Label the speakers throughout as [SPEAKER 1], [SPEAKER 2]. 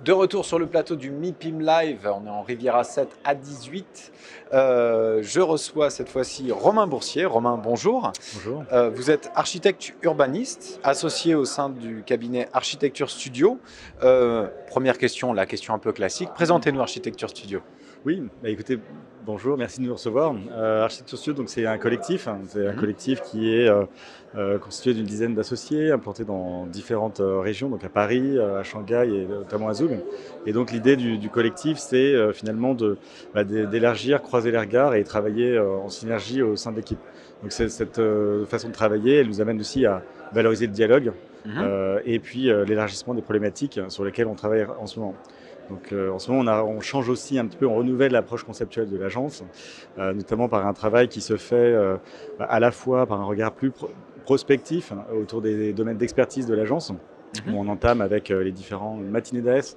[SPEAKER 1] De retour sur le plateau du MIPIM Live, on est en Riviera 7 à 18. Je reçois cette fois-ci Romain Boursier. Romain, bonjour.
[SPEAKER 2] Bonjour.
[SPEAKER 1] Vous êtes architecte urbaniste, associé au sein du cabinet Architecture Studio. Première question, la question un peu classique. Présentez-nous Architecture Studio.
[SPEAKER 2] Oui, écoutez, bonjour, merci de nous recevoir. Architecture Studio, donc c'est un collectif, c'est un collectif qui est constitué d'une dizaine d'associés implantés dans différentes régions, donc à Paris, à Shanghai et notamment à Zug. Et donc l'idée du collectif, c'est finalement d'élargir, croiser les regards et travailler en synergie au sein de l'équipe. Donc cette façon de travailler, elle nous amène aussi à valoriser le dialogue et puis l'élargissement des problématiques sur lesquelles on travaille en ce moment. Donc en ce moment, on change aussi un petit peu, on renouvelle l'approche conceptuelle de l'agence, notamment par un travail qui se fait à la fois par un regard plus prospectif autour des domaines d'expertise de l'agence, où on entame avec les différents matinées d'AS,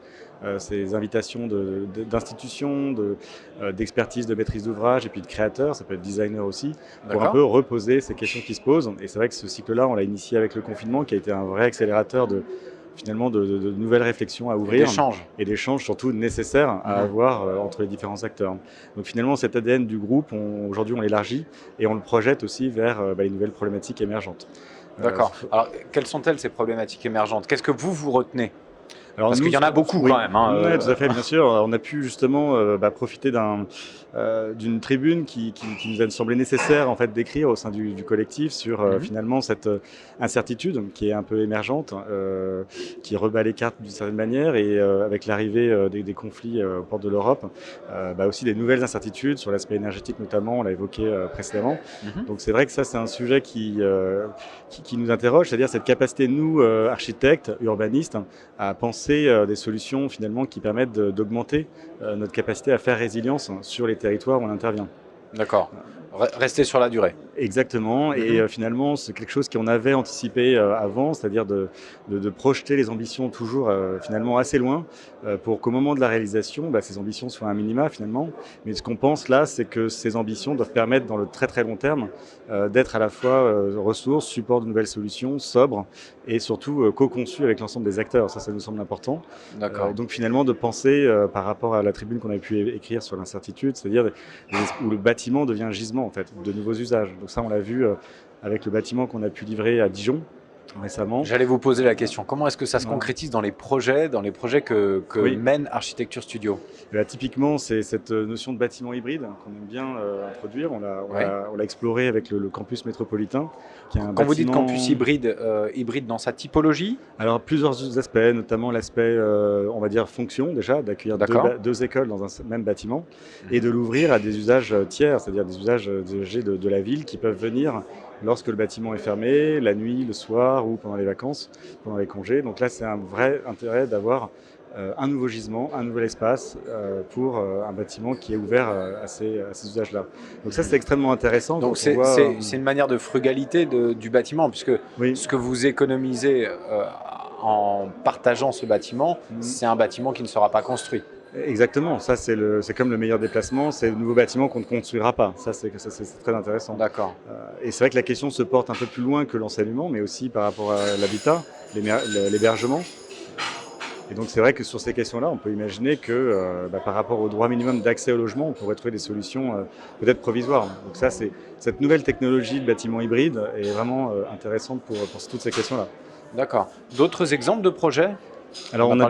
[SPEAKER 2] ces invitations d'institutions, d'expertise, de maîtrise d'ouvrage et puis de créateurs, ça peut être designer aussi, pour un peu reposer ces questions qui se posent. Et c'est vrai que ce cycle-là, on l'a initié avec le confinement, qui a été un vrai accélérateur finalement de nouvelles réflexions à ouvrir et d'échanges surtout nécessaires à avoir entre les différents acteurs. Donc finalement cet ADN du groupe, aujourd'hui on l'élargit et on le projette aussi vers les nouvelles problématiques émergentes.
[SPEAKER 1] D'accord. Alors quelles sont-elles ces problématiques émergentes? Qu'est-ce que vous retenez? Parce
[SPEAKER 2] nous,
[SPEAKER 1] qu'il y en a beaucoup quand même.
[SPEAKER 2] Oui, tout à fait, bien sûr. On a pu justement profiter d'une tribune qui nous a semblé nécessaire en fait, d'écrire au sein du collectif sur finalement cette incertitude qui est un peu émergente, qui rebat les cartes d'une certaine manière et avec l'arrivée des conflits aux portes de l'Europe, aussi des nouvelles incertitudes sur l'aspect énergétique notamment, on l'a évoqué précédemment. Donc c'est vrai que ça c'est un sujet qui nous interroge, c'est-à-dire cette capacité, nous, architectes, urbanistes, à penser des solutions finalement qui permettent d'augmenter notre capacité à faire résilience sur les territoires où on intervient.
[SPEAKER 1] D'accord. Rester sur la durée.
[SPEAKER 2] Exactement, et finalement c'est quelque chose qu'on avait anticipé avant, c'est-à-dire de projeter les ambitions toujours finalement assez loin pour qu'au moment de la réalisation, ces ambitions soient un minima finalement. Mais ce qu'on pense là, c'est que ces ambitions doivent permettre dans le très très long terme d'être à la fois ressources, support de nouvelles solutions, sobres et surtout co-conçues avec l'ensemble des acteurs. Ça nous semble important. Donc finalement de penser par rapport à la tribune qu'on a pu écrire sur l'incertitude, c'est-à-dire où le bâtiment devient un gisement en fait, de nouveaux usages. Donc ça, on l'a vu avec le bâtiment qu'on a pu livrer à Dijon récemment.
[SPEAKER 1] J'allais vous poser la question, comment est-ce que ça se concrétise dans les projets que mène Architecture Studio?
[SPEAKER 2] Typiquement, c'est cette notion de bâtiment hybride qu'on aime bien introduire. On l'a exploré avec le campus métropolitain.
[SPEAKER 1] Quand vous dites campus hybride, hybride dans sa typologie?
[SPEAKER 2] Alors, plusieurs aspects, notamment l'aspect, on va dire, fonction déjà, d'accueillir deux écoles dans un même bâtiment et de l'ouvrir à des usages tiers, c'est-à-dire des usages de la ville qui peuvent venir lorsque le bâtiment est fermé, la nuit, le soir ou pendant les vacances, pendant les congés. Donc là, c'est un vrai intérêt d'avoir un nouveau gisement, un nouvel espace pour un bâtiment qui est ouvert à ces usages-là. Donc ça, c'est extrêmement intéressant.
[SPEAKER 1] Donc c'est une manière de frugalité du bâtiment, puisque ce que vous économisez en partageant ce bâtiment, c'est un bâtiment qui ne sera pas construit.
[SPEAKER 2] Exactement, ça c'est comme le meilleur déplacement, c'est le nouveau bâtiment qu'on ne construira pas, ça c'est très intéressant.
[SPEAKER 1] D'accord.
[SPEAKER 2] Et c'est vrai que la question se porte un peu plus loin que l'enseignement, mais aussi par rapport à l'habitat, l'hébergement. Et donc c'est vrai que sur ces questions-là, on peut imaginer que par rapport au droit minimum d'accès au logement, on pourrait trouver des solutions peut-être provisoires. Donc ça, cette nouvelle technologie de bâtiment hybride est vraiment intéressante pour toutes ces questions-là.
[SPEAKER 1] D'accord. D'autres exemples de projets?
[SPEAKER 2] Alors on a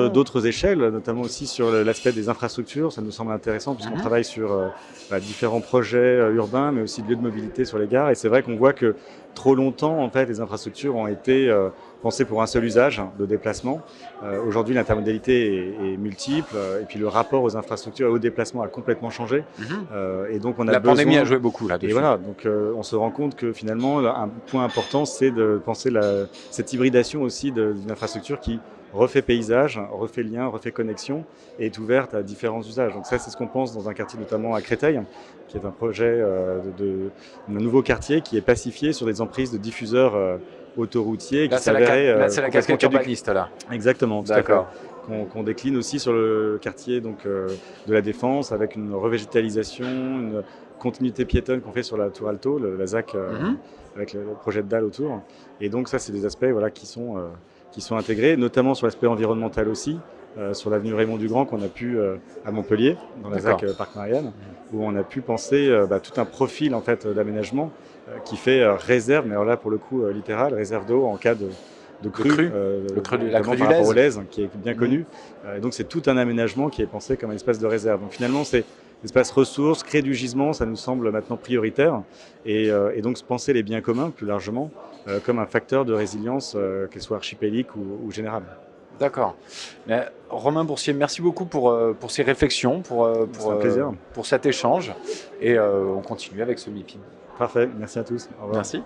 [SPEAKER 2] d'autres échelles, notamment aussi sur l'aspect des infrastructures, ça nous semble intéressant puisqu'on travaille sur différents projets urbains mais aussi de lieux de mobilité sur les gares, et c'est vrai qu'on voit que trop longtemps en fait les infrastructures ont été pensées pour un seul usage de déplacement. Aujourd'hui l'intermodalité est multiple et puis le rapport aux infrastructures et aux déplacements a complètement changé. Et donc on a
[SPEAKER 1] la pandémie a joué beaucoup là-dessus.
[SPEAKER 2] Et voilà, donc on se rend compte que finalement un point important c'est de penser cette hybridation aussi d'une infrastructure qui refait paysage, refait lien, refait connexion et est ouverte à différents usages. Donc ça, c'est ce qu'on pense dans un quartier notamment à Créteil, qui est un projet d'un nouveau quartier qui est pacifié sur des emprises de diffuseurs autoroutiers.
[SPEAKER 1] Là, c'est la casquette urbaniste, là.
[SPEAKER 2] Exactement, d'accord. Qu'on décline aussi sur le quartier de la Défense, avec une revégétalisation, une continuité piétonne qu'on fait sur la Tour Alto, la ZAC, avec le projet de dalle autour. Et donc ça, c'est des aspects qui sont intégrés, notamment sur l'aspect environnemental aussi, sur l'avenue Raymond Dugrand qu'on a pu à Montpellier, dans la ZAC Parc Marianne, où on a pu penser tout un profil en fait, d'aménagement qui fait réserve, mais alors là pour le coup littéral, réserve d'eau en cas de crue,
[SPEAKER 1] la crue du
[SPEAKER 2] par rapport au
[SPEAKER 1] Lèze,
[SPEAKER 2] Lèze, qui est bien connu. Et donc c'est tout un aménagement qui est pensé comme un espace de réserve. Donc finalement c'est l'espace ressources, créer du gisement, ça nous semble maintenant prioritaire. Et donc penser les biens communs plus largement comme un facteur de résilience, qu'elle soit archipélique ou générale.
[SPEAKER 1] D'accord. Romain Boursier, merci beaucoup pour ces réflexions, pour cet échange. Et on continue avec ce MIPIM.
[SPEAKER 2] Parfait, merci à tous. Au revoir.
[SPEAKER 1] Merci.